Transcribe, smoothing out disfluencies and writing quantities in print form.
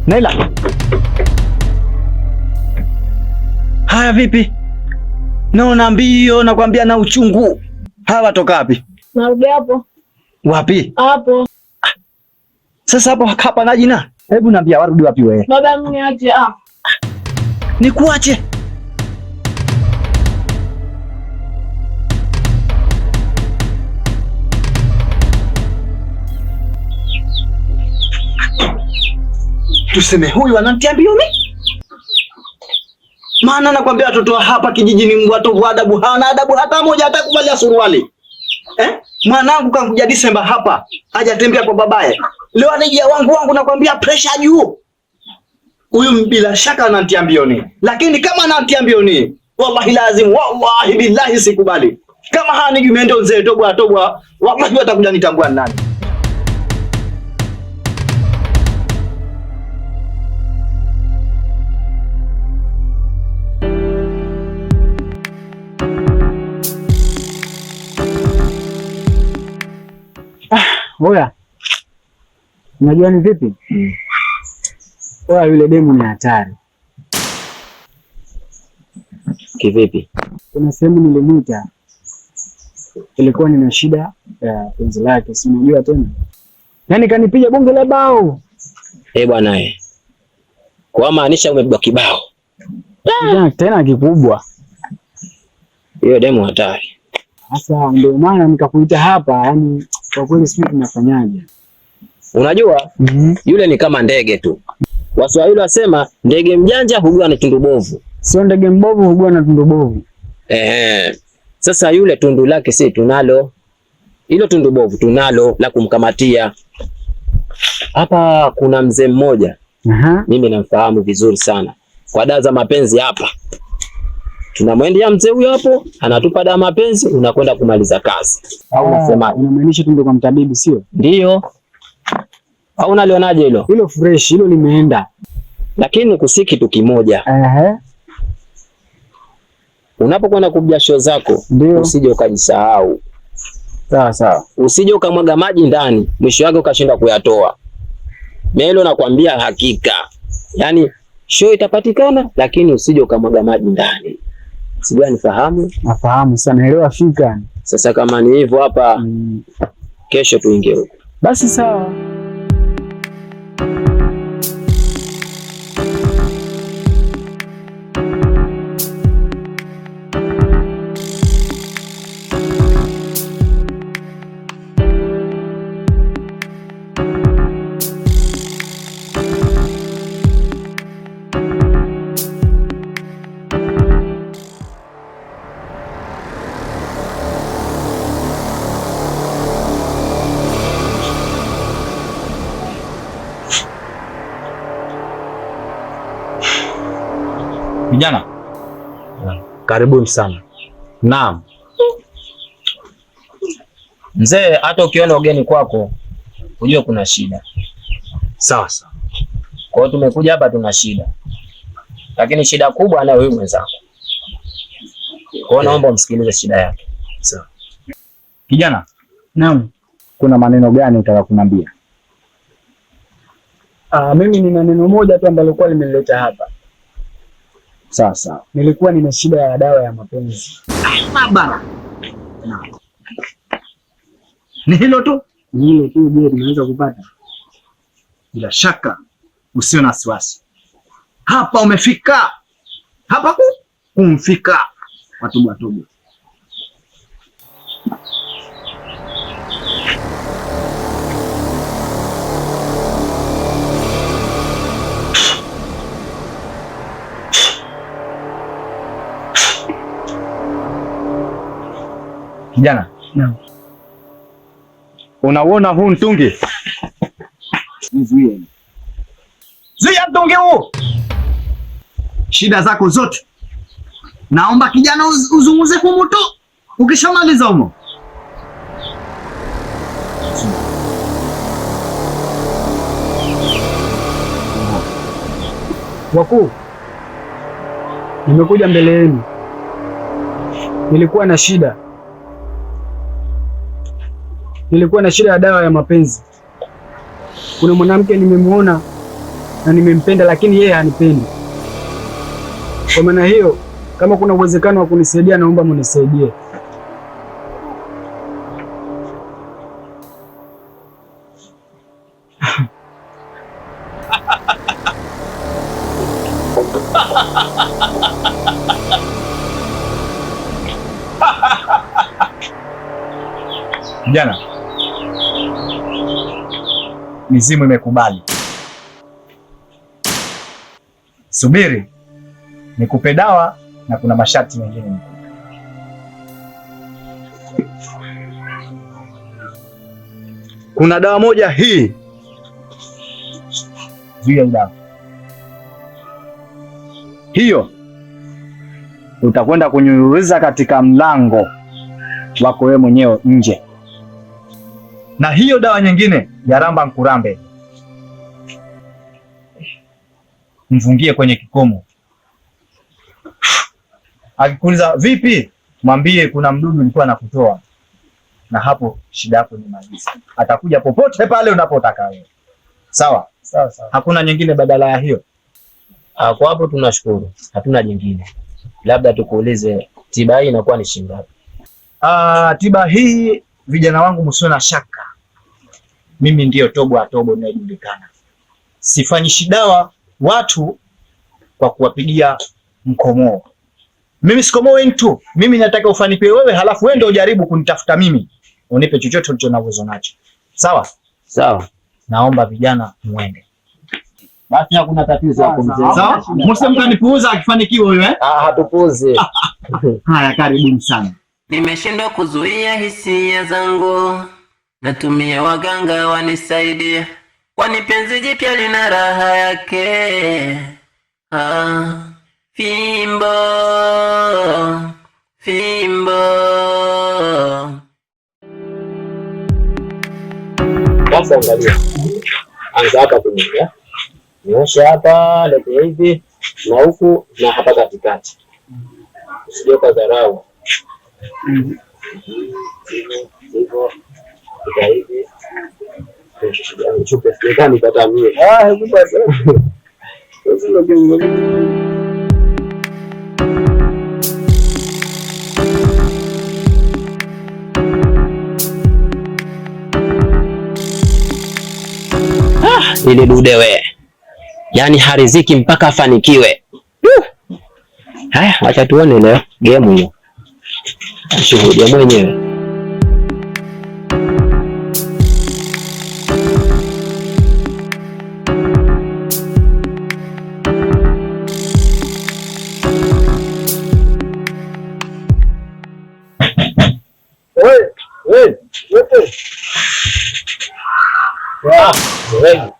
Naila. Haya vipi? Naona mbio nakwambia na uchungu. Hawa toka wapi? Narudi hapo. Wapi? Hapo. Sasa hapo hapa na jina. Hebu niambia warudi wapi wewe? Baba mniache. Nikuache. Tuseme huyu anamtia mbioni? Maana nakwambia watoto wa hapa kijijini watu wa adabu hana adabu hata moja, hata kuvalia suruali. Mwanangu kankuja Disemba hapa, hajatembea kwa babaye. Leo anijia wangu nakwambia pressure juu. Huyu bila shaka anamtia mbioni. Lakini kama anamtia mbioni, wallahi lazim, wallahi billahi sikubali. Kama haniji mendo mzee tobwa, wallahi watakuja nitambua nani. Oya, unajua ni vipi? Oya, yule demu ni hatari. Kivipi? Kuna sehemu nilimwita, ilikuwa nina shida ya penzi lake, si unajua tena. Yaani kanipiga bonge la bao. Bwana kwa maanisha umebeba kibao. Tena kikubwa. Hiyo demu hatari. Sasa ndio maana nikakuita hapa, yani kwa kweli sisi tunafanyaje? Unajua yule ni kama ndege tu. Waswahili wasema ndege mjanja hugua na tundu bovu. Sio ndege mbovu hugua na tundu bovu. Sasa yule tundu lake si tunalo. Hilo tundu bovu tunalo la kumkamatia. Hapa kuna mzee mmoja. Mimi namfahamu vizuri sana. Kwa dawa za mapenzi hapa. Tunamwendea mzee huyo hapo, anatupa dawa mapenzi, unakwenda kumaliza kazi. Au unasema unamaanisha tundu kwa mtabibu sio? Ndio. Au unalionaje hilo? Hilo fresh, hilo limeenda. Lakini kusiki kitu kimoja. Unapokwenda kupiga show zako, usije ukajisahau. Sawa. Usije ukamwaga maji ndani, mwisho wake ukashinda kuyatoa. Mimi nakwambia hakika. Yaani show itapatikana lakini usije ukamwaga maji ndani. Sijui nifahamu? Nafahamu sana, naelewa fika. Sasa kama ni hivyo hapa, kesho tuingie huko. Basi sawa. Vijana, karibuni sana. Naam. Mzee, hata ukiona ugeni kwako, unajua kuna shida. Sawa. Kwa hiyo tumekuja hapa tuna shida. Lakini shida kubwa anayo huyu mwenzako. Kwa hiyo naomba umsikilize shida yake. Sawa. Kijana. Naam. Kuna maneno gani unataka kuniambia? Mimi nina neno moja tu ambalo kwa limeleta hapa. Sawa. Nilikuwa nina shida ya dawa ya mapenzi. Baba. Ni hilo tu? Ni hilo tu, je, tunaweza kupata? Bila shaka, usio na wasiwasi. Hapa umefika. Hapa kumfika. Watubu. Kijana. Naam. Unauona huu mtungi? Nizuie. Zuia mtungi huu. Shida zako zote naomba kijana uzunguze humu tu. Ukishamaliza humo, wakuu, nimekuja mbele yenu. Nilikuwa na shida ya dawa ya mapenzi. Kuna mwanamke nimemwona na nimempenda, lakini yeye hanipendi. Kwa maana hiyo, kama kuna uwezekano wa kunisaidia, naomba munisaidie. Kijana, mizimu imekubali. Subiri nikupe dawa na kuna masharti mengine. Kuna dawa moja hii. Zuia dawa hiyo, utakwenda kunyunyiza katika mlango wako wewe mwenyewe nje. Na hiyo dawa nyingine ya ramba nkurambe mfungie kwenye kikomo. Akikuuliza vipi, mwambie kuna mdudu nilikuwa nakutoa, na hapo shida yako ni maliza. Atakuja popote pale unapotaka wewe. Sawa? Sawa sawa. Hakuna nyingine badala ya hiyo. Kwa hapo tunashukuru. Hatuna jingine. Labda tukuulize tiba hii inakuwa ni shilingi ngapi? Tiba hii vijana wangu msio na shaka. Mimi ndiyo tobo atobo ninayejulikana. Sifanyishi dawa watu kwa kuwapigia mkomoo. Mimi sikomoe mtu. Mimi nataka ufanikiwe wewe, halafu wewe ndio ujaribu kunitafuta mimi. Unipe chochote ulicho na uwezo nacho. Sawa? Sawa. Naomba vijana muende. Basi hakuna tatizo hapo mzee. Sawa? Msimkanipuuza akifanikiwa wewe. Hatupuuzi. Haya, karibuni sana. Nimeshindwa kuzuia hisia zangu, natumia waganga wanisaidie, kwani penzi jipya lina raha yake. Fimbo, fimbo. Sasa angalia. Anza hapa kunyosha. Nyosha hapa, lete hivi na huku na hapa katikati. Usije kudharau. Hivyo hivi. Chupe sikani kata mie. Hebu basi. Ile dude we. Yaani hariziki mpaka afanikiwe. Haya, acha tuone leo game hiyo. Shuhudia mwenyewe. Wewe.